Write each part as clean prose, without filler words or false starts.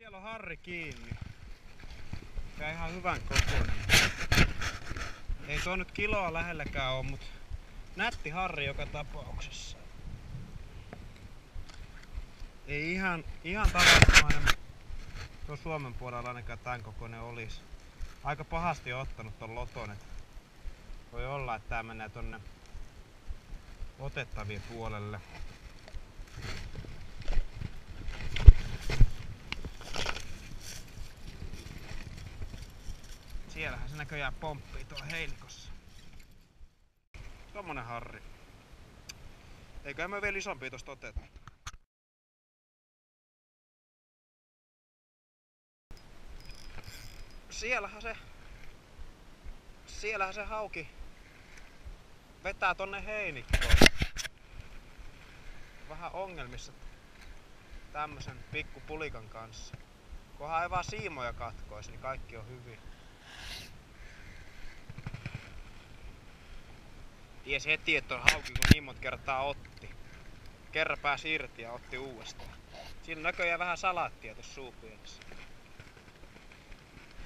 Siellä on harri kiinni. Ja ihan hyvän kokoinen. Ei tuo nyt kiloa lähelläkään ole, mutta nätti harri joka tapauksessa. Ei ihan tavanomainen tuo Suomen puolella ainakaan tämän kokoinen olisi. Aika pahasti on ottanut ton loton, et voi olla, että tää menee tonne otettavien puolelle. Siellähän se näköjään pomppii tuolla heinikossa. Tommonen harri. Eiköhän me vielä isompia tosta oteta. Siellähän se hauki vetää tonne heinikkoon. Vähän ongelmissa tämmösen pikkupulikan kanssa. Kunhan ei vaan siimoja katkoisi, niin kaikki on hyvin. Tiesi heti, että on hauki, kun niin monta kertaa otti. Kerran pääsi irti ja otti uudestaan. Siinä on näköjään vähän salaattia tuossa suupielessä.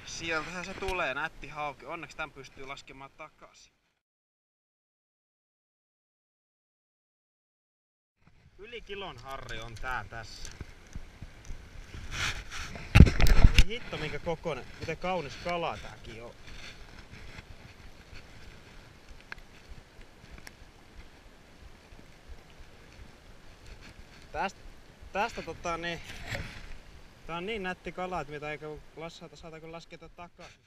Sieltähän se tulee, nätti hauki. Onneksi tän pystyy laskemaan takaisin. Yli kilon harri on tää tässä. Ei hitto minkä kokoinen, miten kaunis kala tääkin on. Tästä tää on niin nätti kala, että mitä eikä saatakaan lasketa takaisin.